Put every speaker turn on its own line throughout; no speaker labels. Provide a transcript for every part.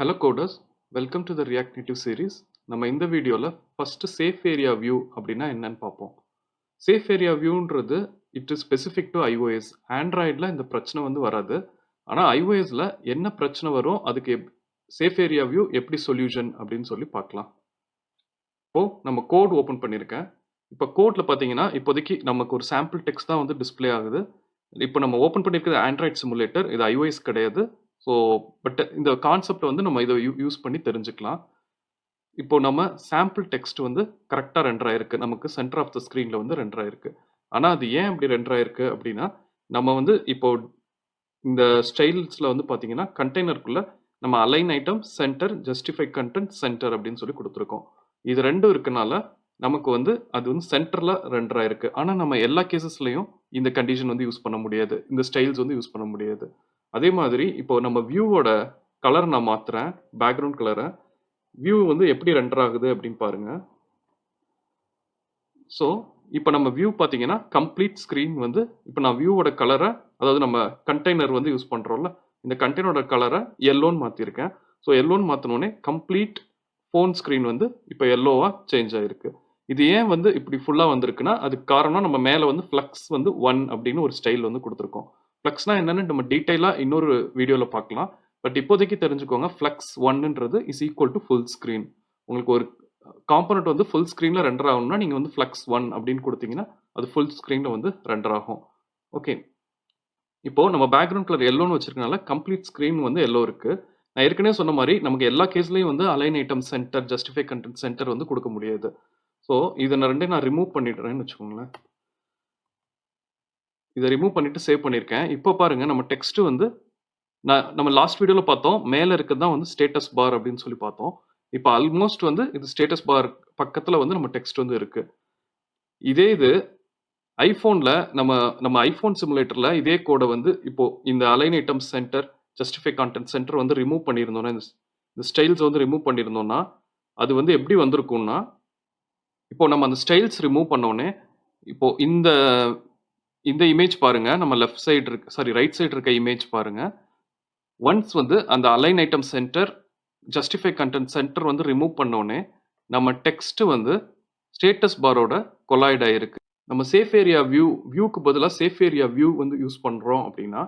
Hello coders, welcome to the React Native series. நம்ம இந்த வீடியோல first safe area view அப்படின்னா என்னன்னு பார்ப்போம். Safe area viewன்றது it is specific to iOS. Androidல இந்த பிரச்சனை வந்து வராது. ஆனா iOSல என்ன பிரச்சனை வரும் அதுக்கு safe area view எப்படி சொல்யூஷன் அப்படின்னு சொல்லி பார்க்கலாம். இப்போ நம்ம கோட் ஓபன் பண்ணியிருக்கேன். இப்போ கோட்ல பார்த்தீங்கன்னா இப்போதைக்கு நமக்கு ஒரு சாம்பிள் டெக்ஸ்ட் தான் வந்து டிஸ்ப்ளே ஆகுது. இப்போ நம்ம ஓபன் பண்ணியிருக்கிறது ஆண்ட்ராய்ட் சிமுலேட்டர், இது iOS கிடையாது. ஸோ பட் இந்த கான்செப்ட் வந்து நம்ம இதை யூஸ் பண்ணி தெரிஞ்சுக்கலாம். இப்போ நம்ம சாம்பிள் டெக்ஸ்ட் வந்து கரெக்டாக ரெண்டர் ஆயிருக்கு, நமக்கு சென்டர் ஆஃப் த ஸ்க்ரீனில் வந்து ரெண்டர் ஆயிருக்கு. ஆனால் அது ஏன் அப்படி ரெண்டர் ஆயிருக்கு அப்படின்னா, நம்ம வந்து இப்போ இந்த ஸ்டைல்ஸில் வந்து பார்த்தீங்கன்னா கண்டெய்னருக்குள்ள நம்ம align item center, justify content center அப்படின்னு சொல்லி கொடுத்துருக்கோம். இது ரெண்டும் இருக்கனால நமக்கு வந்து அது வந்து சென்டரில் ரெண்டர் ஆயிருக்கு. ஆனால் நம்ம எல்லா கேசஸ்லையும் இந்த கண்டிஷன் வந்து யூஸ் பண்ண முடியாது, இந்த ஸ்டைல்ஸ் வந்து யூஸ் பண்ண முடியாது. அதே மாதிரி இப்போ நம்ம வியூவோட கலர் நான் மாத்துறேன், பேக்ரவுண்ட் கலரை. வியூ வந்து எப்படி ரெண்டர் ஆகுது அப்படின்னு பாருங்க. ஸோ இப்போ நம்ம வியூ பார்த்தீங்கன்னா கம்ப்ளீட் ஸ்க்ரீன் வந்து இப்போ நான் வியூவோட கலரை, அதாவது நம்ம கண்டெய்னர் வந்து யூஸ் பண்ணுறோம்ல, இந்த கண்டெய்னரோட கலரை எல்லோன்னு மாற்றிருக்கேன். ஸோ எல்லோன்னு மாற்றினோடனே கம்ப்ளீட் ஃபோன் ஸ்க்ரீன் வந்து இப்போ எல்லோவாக சேஞ்ச் ஆயிருக்கு. இது ஏன் வந்து இப்படி ஃபுல்லாக வந்திருக்குன்னா அதுக்கு காரணம் நம்ம மேலே வந்து ஃப்ளக்ஸ் வந்து 1 அப்படின்னு ஒரு ஸ்டைல் வந்து கொடுத்துருக்கோம். ஃப்ளக்ஸ்னா என்னன்னு நம்ம டீட்டெயிலாக இன்னொரு வீடியோவில் பார்க்கலாம். பட் இப்போதைக்கு தெரிஞ்சுக்கோங்க, ஃப்ளக்ஸ் 1ன்றது is equal to full screen. உங்களுக்கு ஒரு காம்பனண்ட் வந்து ஃபுல் ஸ்க்ரீனில் ரெண்டர் ஆகணும்னா நீங்கள் வந்து ஃப்ளக்ஸ் 1 அப்படின்னு கொடுத்தீங்கன்னா அது ஃபுல் ஸ்க்ரீனில் வந்து ரெண்டர் ஆகும். ஓகே, இப்போ நம்ம பேக்ரவுண்ட் கலர் எல்லோன்னு வச்சிருக்கனால கம்ப்ளீட் ஸ்க்ரீன் வந்து எல்லோ இருக்கு. நான் ஏற்கனவே சொன்ன மாதிரி நமக்கு எல்லா கேஸ்லையும் வந்து align item center, justify content center வந்து கொடுக்க முடியாது. ஸோ இதை நான் ரிமூவ் பண்ணிடுறேன்னு வச்சுக்கோங்களேன். இதை ரிமூவ் பண்ணிட்டு சேவ் பண்ணியிருக்கேன். இப்போ பாருங்க, நம்ம டெக்ஸ்ட் வந்து நம்ம லாஸ்ட் வீடியோவில் பார்த்தோம், மேலே இருக்கிறது தான் வந்து ஸ்டேட்டஸ் பார் அப்படின்னு சொல்லி பார்த்தோம். இப்போ ஆல்மோஸ்ட் வந்து இது ஸ்டேட்டஸ் பார் பக்கத்தில் வந்து நம்ம டெக்ஸ்ட் வந்து இருக்கு. இதே இது ஐஃபோனில் நம்ம ஐஃபோன் சிமுலேட்டரில் இதே கோடை வந்து இப்போ இந்த align item center, justify content center வந்து ரிமூவ் பண்ணியிருந்தோம்னா, இந்த ஸ்டைல்ஸ் வந்து ரிமூவ் பண்ணியிருந்தோம்னா அது வந்து எப்படி வந்திருக்கும்னா, இப்போ நம்ம அந்த ஸ்டைல்ஸ் ரிமூவ் பண்ணோடனே இப்போ இந்த இமேஜ் பாருங்க, நம்ம லெஃப்ட் சைடு இருக்கு, சாரி ரைட் சைடு இருக்க இமேஜ் பாருங்க. ஒன்ஸ் வந்து அந்த align item center, justify content center வந்து ரிமூவ் பண்ணோடனே நம்ம டெக்ஸ்ட் வந்து ஸ்டேட்டஸ் பாரோட கொலாய்ட் ஆயிருக்கு. நம்ம சேஃப் ஏரியா வியூக்கு பதிலாக சேஃப் ஏரியா வியூ வந்து யூஸ் பண்றோம் அப்படின்னா,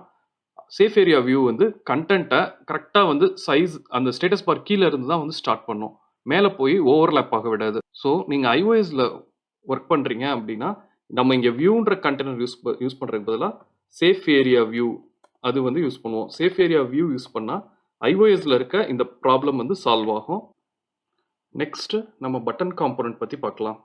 சேஃப் ஏரியா வியூ வந்து கண்டென்ட்டை கரெக்டாக வந்து சைஸ் அந்த ஸ்டேட்டஸ் பார் கீழே இருந்து தான் வந்து ஸ்டார்ட் பண்ணும், மேலே போய் ஓவர்லேப் ஆக விடாது. ஸோ நீங்கள் iOSல ஒர்க் பண்ணுறீங்க அப்படின்னா நம்ம இங்கே வியூன்ற கண்டெய்னர் யூஸ் பண்ணுறதுக்கு பதிலாக சேஃப் ஏரியா வியூ அது வந்து யூஸ் பண்ணுவோம். சேஃப் ஏரியா வியூ யூஸ் பண்ணால் iOSல இருக்க இந்த ப்ராப்ளம் வந்து சால்வ் ஆகும். நெக்ஸ்ட் நம்ம பட்டன் காம்போனன்ட் பற்றி பார்க்கலாம்.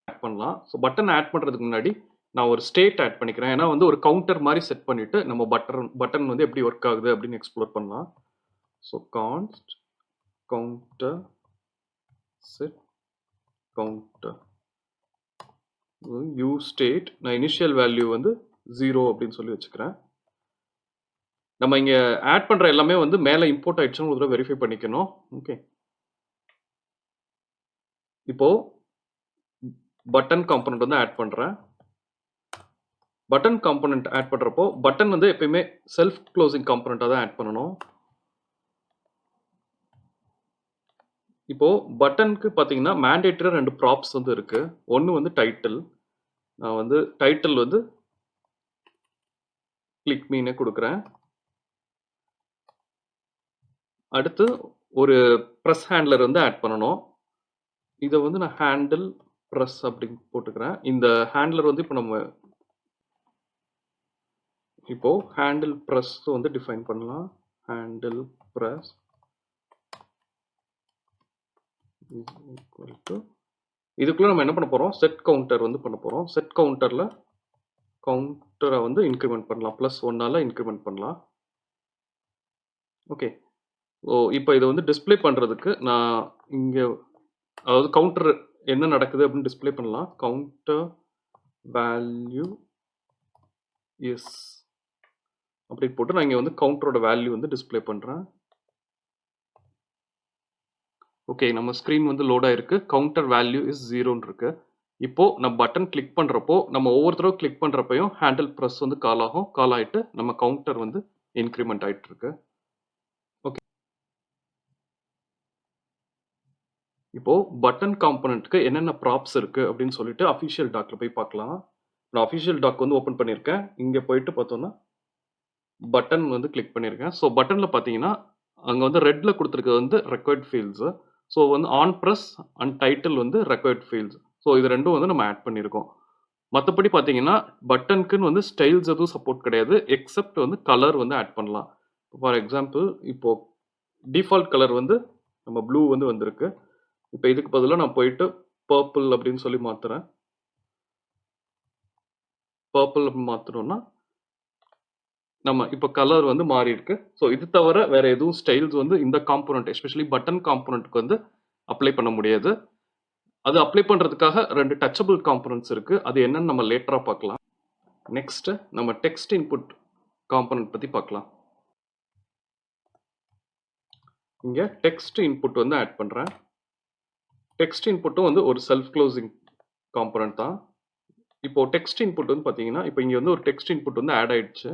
ஆட் பண்ணலாம். ஸோ பட்டன் ஆட் பண்ணுறதுக்கு முன்னாடி நான் ஒரு ஸ்டேட் ஆட் பண்ணிக்கிறேன். ஏன்னா வந்து ஒரு கவுண்டர் மாதிரி செட் பண்ணிட்டு நம்ம பட்டன் வந்து எப்படி ஒர்க் ஆகுது அப்படின்னு எக்ஸ்ப்ளோர் பண்ணலாம். So const counter set counter use state, நான் இனிஷியல் வேல்யூ வந்து 0 அப்படின்னு சொல்லி வச்சுக்கிறேன். நம்ம இங்கே ஆட் பண்ணுற எல்லாமே வந்து மேலே இம்போர்ட் ஆயிடுச்சுன்னு ஒரு தடவை வெரிஃபை பண்ணிக்கணும். ஓகே, இப்போ பட்டன் காம்பனண்ட் வந்து ஆட் பண்ணுறேன். பட்டன் காம்பனண்ட் ஆட் பண்ணுறப்போ பட்டன் வந்து எப்பயுமே செல்ஃப் க்ளோசிங் காம்பனண்ட்டாக தான் ஆட் பண்ணணும். இப்போ பட்டனுக்கு பார்த்தீங்கன்னா மேண்டேட்டரி 2 ப்ராப்ஸ் வந்து இருக்கு. ஒன்று வந்து டைட்டில். நான் வந்து டைட்டில் வந்து கிளிக் மீனே கொடுக்குறேன். அடுத்து ஒரு ப்ரெஸ் ஹேண்ட்லர் வந்து ஆட் பண்ணணும். இதை வந்து நான் ஹேண்டில் ப்ரெஸ் அப்படின்னு போட்டுக்கிறேன். இந்த ஹேண்ட்லர் வந்து இப்போ ஹேண்டில் ப்ரெஸ் வந்து டிஃபைன் பண்ணலாம். ஹேண்டில் ப்ரெஸ் இதுக்குள்ள நம்ம என்ன பண்ண போறோம், செட் கவுண்டர் வந்து பண்ண போறோம். செட் கவுண்டர்ல கவுண்டரை வந்து இன்க்ரிமெண்ட் பண்ணலாம், +1ஆல இன்க்ரிமெண்ட் பண்ணலாம். ஓகே, இப்போ இதை வந்து டிஸ்பிளே பண்றதுக்கு நான் இங்க, அதாவது கவுண்டர் என்ன நடக்குது அப்படின்னு டிஸ்பிளே பண்ணலாம். கவுண்டர் வேல்யூ எஸ் அப்படி போட்டு நான் இங்க வந்து கவுண்டரோட வேல்யூ வந்து டிஸ்பிளே பண்றேன். ஓகே, நம்ம ஸ்க்ரீன் வந்து லோட் ஆயிருக்கு. கவுண்டர் வேல்யூ இஸ் 0ன்னு இருக்கு. இப்போ நம்ம பட்டன் கிளிக் பண்றப்போ நம்ம ஒவ்வொருத்தரும் கிளிக் பண்றப்பையும் ஹேண்டில் ப்ரெஸ் வந்து கால் ஆகும். கால் ஆயிட்டு நம்ம கவுண்டர் வந்து இன்க்ரிமெண்ட் ஆயிட்டு இருக்கு. ஓகே, இப்போ பட்டன் காம்போனன்ட்க்கு என்னென்ன ப்ராப்ஸ் இருக்கு அப்படின்னு சொல்லிட்டு அஃபிஷியல் டாக்ல போய் பார்க்கலாம். நான் அஃபிஷியல் டாக் வந்து ஓப்பன் பண்ணியிருக்கேன். இங்க போயிட்டு பார்த்தோம்னா பட்டன் வந்து கிளிக் பண்ணியிருக்கேன். ஸோ பட்டன்ல பார்த்தீங்கன்னா அங்க வந்து ரெட்ல கொடுத்துருக்கிறது வந்து ரெக்வயர்ட் ஃபீல்ட்ஸ். ஸோ வந்து ஆன் பிரஸ் அண்ட் டைட்டில் வந்து ரெக்வயர்ட் ஃபீல்ட்ஸ். ஸோ இது ரெண்டும் வந்து நம்ம ஆட் பண்ணியிருக்கோம். மற்றபடி பார்த்தீங்கன்னா பட்டனுக்குன்னு வந்து ஸ்டைல்ஸ் எதுவும் சப்போர்ட் கிடையாது. எக்ஸப்ட் வந்து கலர் வந்து ஆட் பண்ணலாம். ஃபார் எக்ஸாம்பிள் இப்போ டிஃபால்ட் கலர் வந்து நம்ம ப்ளூ வந்து வந்திருக்கு. இப்போ இதுக்கு பதிலாக நான் போயிட்டு பர்பிள் அப்படின்னு சொல்லி மாத்துறேன். பர்பிள் மாத்தணும்னா நம்ம இப்போ கலர் வந்து மாறி இருக்கு. ஸோ இது தவிர வேற எதுவும் ஸ்டைல்ஸ் வந்து இந்த காம்போனன்ட் எஸ்பெஷலி பட்டன் காம்போனன்ட்க்கு வந்து அப்ளை பண்ண முடியாது. அது அப்ளை பண்றதுக்காக 2 டச்சபிள் காம்போனன்ட்ஸ் இருக்கு. அது என்னன்னு நம்ம லேட்டரா பார்க்கலாம். நெக்ஸ்ட் நம்ம டெக்ஸ்ட் இன்புட் காம்போனன்ட் பத்தி பார்க்கலாம். இங்க டெக்ஸ்ட் இன்புட் வந்து ஆட் பண்றேன். டெக்ஸ்ட் இன்புட்டும் வந்து ஒரு செல்ஃப் க்ளோசிங் காம்போனன்ட் தான். இப்போ டெக்ஸ்ட் இன்புட் வந்து பாத்தீங்கன்னா இப்போ இங்க வந்து ஒரு டெக்ஸ்ட் இன்புட் வந்து ஆட் ஆயிடுச்சு.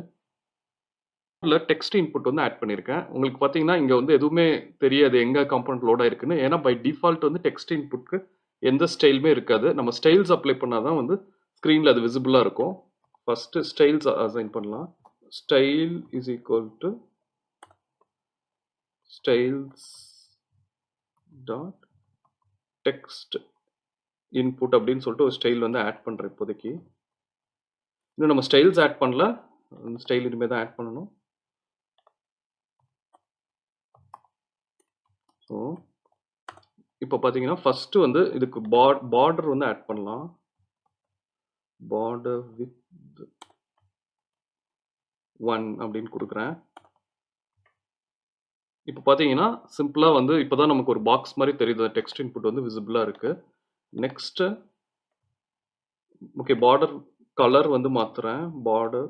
டெக்ஸ்ட் இன்புட் வந்து ஆட் பண்ணியிருக்கேன். உங்களுக்கு பார்த்தீங்கன்னா இங்க வந்து எதுவுமே தெரியாது எங்க காம்போனன்ட் லோட் ஆயிருக்குன்னு. ஏன்னா பை டிஃபால்ட் வந்து டெக்ஸ்ட் இன்புட்க்கு எந்த ஸ்டைலுமே இருக்காது. நம்ம ஸ்டைல்ஸ் அப்ளை பண்ணாதான் வந்து ஸ்க்ரீன்ல அது விசிபிளா இருக்கும். ஃபர்ஸ்ட் ஸ்டைல்ஸ் அசைன் பண்ணலாம். Style is equal to styles dot text input அப்படின்னு சொல்லிட்டு ஒரு ஸ்டைல் வந்து ஆட் பண்றேன் இப்போதைக்கு. இன்னும் நம்ம ஸ்டைல்ஸ் ஆட் பண்ணல. ஸ்டைல் இனிமே தான் ஆட் பண்ணணும். ஸோ இப்போ பார்த்தீங்கன்னா ஃபர்ஸ்ட் வந்து இதுக்கு பார்டர் வந்து ஆட் பண்ணலாம். பார்டர் வித் 1 அப்படின்னு கொடுக்குறேன். இப்போ பார்த்தீங்கன்னா சிம்பிளா வந்து இப்போதான் நமக்கு ஒரு பாக்ஸ் மாதிரி தெரியுது. டெக்ஸ்ட் இன்புட் வந்து விசிபிளா இருக்கு. நெக்ஸ்ட் ஓகே பார்டர் கலர் வந்து மாத்துறேன். பார்டர்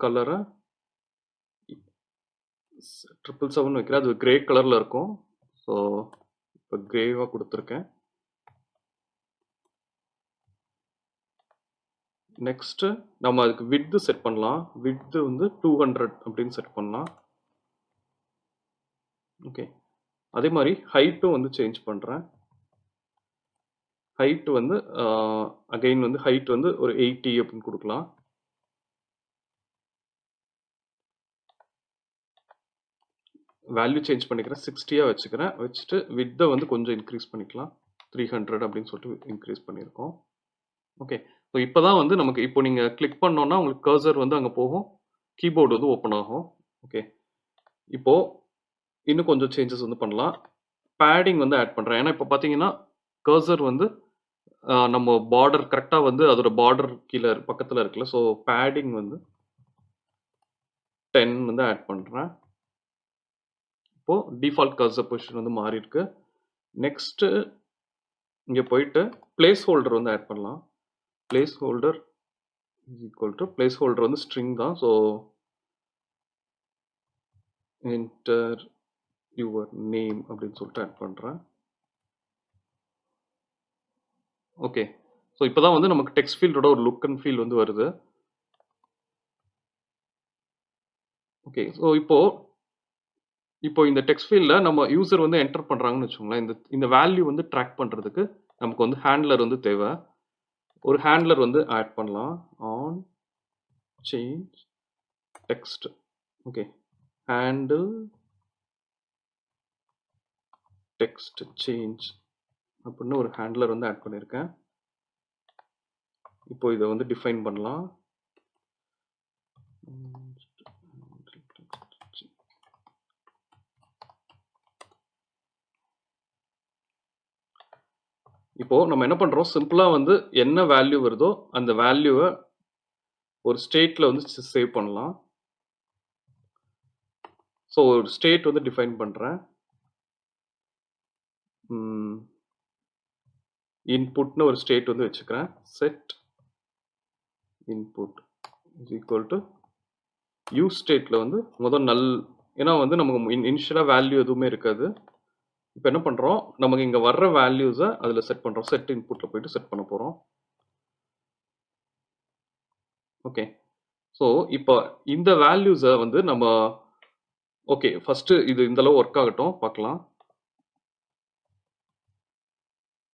கலரை 777 வைக்கிறேன். அது கிரே கலர்ல இருக்கும். ஸோ இப்போ கிரேவா கொடுத்துருக்கேன். நெக்ஸ்ட் நம்ம அதுக்கு விட்த் செட் பண்ணலாம். விட்த் வந்து 200 அப்படின்னு செட் பண்ணலாம். ஓகே அதே மாதிரி ஹைட்டும் வந்து சேஞ்ச் பண்றேன். ஹைட் வந்து அகைன் வந்து ஹைட் வந்து ஒரு 80 அப்படின்னு கொடுக்கலாம். வேல்யூ சேஞ்ச் பண்ணிக்கிறேன். 60 வச்சுக்கிறேன். வச்சுட்டு வித்தை வந்து கொஞ்சம் இன்க்ரீஸ் பண்ணிக்கலாம். 300 அப்படின்னு சொல்லிட்டு இன்க்ரீஸ் பண்ணியிருக்கோம். ஓகே ஸோ இப்போதான் வந்து நமக்கு இப்போ நீங்க கிளிக் பண்ணோம்னா உங்களுக்கு கர்சர் வந்து அங்கே போகும். கீபோர்டு வந்து ஓப்பன் ஆகும். ஓகே இப்போ இன்னும் கொஞ்சம் சேஞ்சஸ் வந்து பண்ணலாம். பேடிங் வந்து ஆட் பண்றேன். ஏன்னா இப்போ பார்த்தீங்கன்னா கர்சர் வந்து நம்ம பார்டர் கரெக்டாக வந்து அதோட பார்டர் கீழே பக்கத்தில் இருக்குல்ல. ஸோ பேடிங் வந்து 10 வந்து ஆட் பண்ணுறேன். இப்போ டிஃபால்ட் கர்சர் பொசிஷன் வந்து மாறி இருக்கு. நெக்ஸ்ட் இங்கே போயிட்டு பிளேஸ் ஹோல்டர் வந்து ஆட் பண்ணலாம். Place holder equal to place holder வந்து ஸ்ட்ரிங் தான். ஸோ என்டர் யுவர் நேம் அப்படின்னு சொல்லிட்டு ஆட் பண்ணுறேன். ஓகே ஸோ இப்போதான் வந்து நமக்கு டெக்ஸ்ட் ஃபீல்டோட ஒரு லுக் அண்ட் ஃபீல் வந்து வருது. ஓகே ஸோ இப்போ இந்த டெக்ஸ்ட் ஃபீல்டில் நம்ம யூசர் வந்து என்டர் பண்ணுறாங்கன்னு வச்சுக்கோங்களேன். இந்த வேல்யூ வந்து ட்ராக் பண்ணுறதுக்கு நமக்கு வந்து ஹேண்ட்லர் வந்து தேவை. ஒரு ஹேண்ட்லர் வந்து ஆட் பண்ணலாம். On change text okay handle text change அப்படின்னு ஒரு ஹேண்ட்லர் வந்து ஆட் பண்ணியிருக்கேன். இப்போ இதை வந்து டிஃபைன் பண்ணலாம். இப்போ நம்ம என்ன பண்றோம் சிம்பிளா வந்து என்ன வேல்யூ வருதோ அந்த வேல்யூவை ஒரு ஸ்டேட்ல வந்து சேவ் பண்ணலாம். ஸோ ஒரு ஸ்டேட் வந்து டிஃபைன் பண்றேன். இன்புட்னு ஒரு ஸ்டேட் வந்து வச்சுக்கிறேன். Set input is equal to use ஸ்டேட்ல வந்து முதல் நல். ஏன்னா வந்து நமக்கு இனிஷியலா வேல்யூ எதுவுமே இருக்காது. இப்போ என்ன பண்றோம் நமக்கு இங்க வர்ற வேல்யூஸை அதுல செட் பண்றோம். செட் இன்புட்ல போயிட்டு செட் பண்ண போறோம். ஓகே ஸோ இப்போ இந்த வேல்யூஸை வந்து நம்ம ஓகே. ஃபர்ஸ்ட்டு இது இந்த அளவு ஒர்க் ஆகட்டும். பார்க்கலாம்.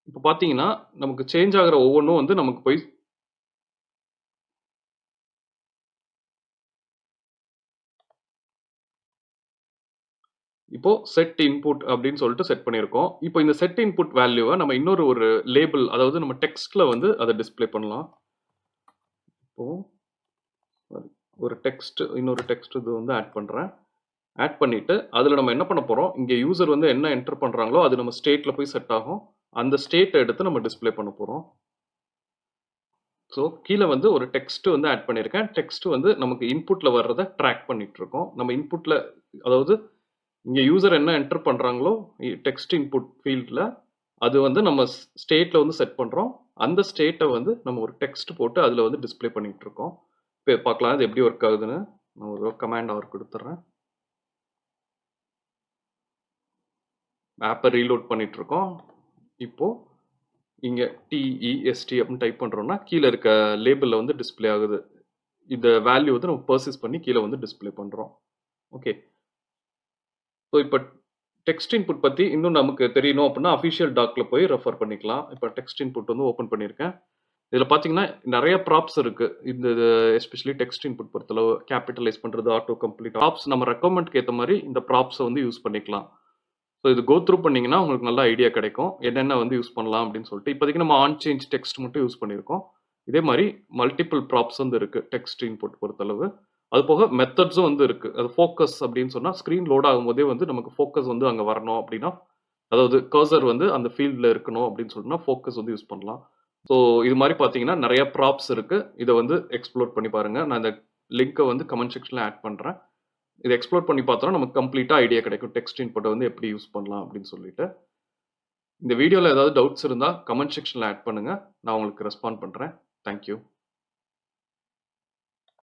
இப்ப பார்த்தீங்கன்னா, நமக்கு சேஞ்ச் ஆகுற ஒவ்வொன்னும் வந்து நமக்கு போய் இப்போ செட் இன்புட் அப்படின்னு சொல்லிட்டு செட் பண்ணியிருக்கோம். இப்போ இந்த செட் இன்புட் வேல்யூவ நம்ம இன்னொரு ஒரு லேபிள் அதாவது நம்ம டெக்ஸ்ட்ல வந்து அத டிஸ்ப்ளே பண்ணலாம். இப்போ ஒரு டெக்ஸ்ட் இன்னொரு டெக்ஸ்ட் இது வந்து ஆட் பண்றேன். ஆட் பண்ணிட்டு அதுல நம்ம என்ன பண்ண போறோம்? இங்க யூசர் வந்து என்ன என்டர் பண்றாங்களோ அது நம்ம ஸ்டேட்ல போய் செட் ஆகும். அந்த ஸ்டேட்ட எடுத்து நம்ம டிஸ்ப்ளே பண்ண போறோம். ஸோ கீழ வந்து ஒரு டெக்ஸ்ட் வந்து ஆட் பண்ணியிருக்கேன். டெக்ஸ்ட் வந்து நமக்கு இன்புட்ல வர்றத ட்ராக் பண்ணிட்டு இருக்கோம். நம்ம இன்புட்ல அதாவது இங்க யூசர் என்ன என்டர் பண்றாங்களோ டெக்ஸ்ட் இன்புட் ஃபீல்ட்ல அது வந்து நம்ம ஸ்டேட்ல வந்து செட் பண்றோம். அந்த ஸ்டேட்ட வந்து நம்ம ஒரு டெக்ஸ்ட் போட்டு அதுல வந்து டிஸ்ப்ளே பண்ணிட்டு இருக்கோம். இப்ப பார்க்கலாம் இது எப்படி ஒர்க் ஆகுதுன்னு. நான் ஒரு கமாண்ட் ஆர் குடுத்துறேன். ஆப்ப ரீலோட் பண்ணிட்டு இருக்கோம். இப்போ இங்க TEST அப்படின்னு டைப் பண்றோம்னா கீழ இருக்க லேபிள்ல வந்து டிஸ்ப்ளே ஆகுது. இந்த வேல்யூ வந்து நம்ம பெர்சிஸ்ட் பண்ணி கீழ வந்து டிஸ்ப்ளே பண்றோம். ஓகே. ஸோ இப்ப டெக்ஸ்ட் இன்புட் பத்தி இன்னும் நமக்கு தெரியணும் அப்படின்னா அஃபிஷியல் டாக்ல போய் ரெஃபர் பண்ணிக்கலாம். இப்ப டெக்ஸ்ட் இன்புட் வந்து ஓப்பன் பண்ணியிருக்கேன். இதுல பார்த்தீங்கன்னா நெறைய ப்ராப்ஸ் இருக்கு. இந்த எஸ்பெஷலி டெக்ஸ்ட் இன்புட் பொறுத்தளவு கேப்பிட்டலைஸ் பண்றது, ஆட்டோ கம்ப்ளீட் ப்ராப்ஸ் நம்ம ரெக்வயர்மென்ட்க்கு ஏத்த மாரி இந்த ப்ராப்ஸ வந்து யூஸ் பண்ணிக்கலாம். ஸோ இது கோ த்ரூ பண்ணீங்கன்னா உங்களுக்கு நல்ல ஐடியா கிடைக்கும். என்னென்ன வந்து யூஸ் பண்ணலாம் அப்படின்னு சொல்லிட்டு. இப்போதைக்கு நம்ம ஆன் சேஞ்ச் டெக்ஸ்ட் மட்டும் யூஸ் பண்ணியிருக்கோம். இதே மாரி மல்டிபிள் ப்ராப்ஸ் வந்து இருக்கு. டெக்ஸ்ட் இன்புட் பொறுத்தளவு. அது போக மெத்தட்ஸும் வந்து இருக்கு. அது ஃபோக்கஸ் அப்படின்னு சொன்னா ஸ்க்ரீன் லோட் ஆகும்போதே வந்து நமக்கு ஃபோக்கஸ் வந்து அங்க வரணும் அப்படின்னா, அதாவது கர்சர் வந்து அந்த ஃபீல்ட்ல இருக்கணும் அப்படின்னு சொன்னா ஃபோக்கஸ் வந்து யூஸ் பண்ணலாம். ஸோ இது மாரி பார்த்தீங்கன்னா நெறைய ப்ராப்ஸ் இருக்கு. இத வந்து எக்ஸ்ப்ளோர் பண்ணி பாருங்க. நான் இந்த லிங்க்க வந்து கமெண்ட் செக்ஷன்ல ஆட் பண்றேன். இத எக்ஸ்ப்ளோர் பண்ணி பார்த்தோம்னா நமக்கு கம்ப்ளீட்டா ஐடியா கிடைக்கும். டெக்ஸ்ட் இன்புட்ட வந்து எப்படி யூஸ் பண்ணலாம் அப்படின்னு சொல்லிட்டு. இந்த வீடியோல ஏதாவது டவுட்ஸ் இருந்தா கமெண்ட் செக்ஷன்ல ஆட் பண்ணுங்க. நான் உங்களுக்கு ரெஸ்பாண்ட் பண்றேன். Thank you.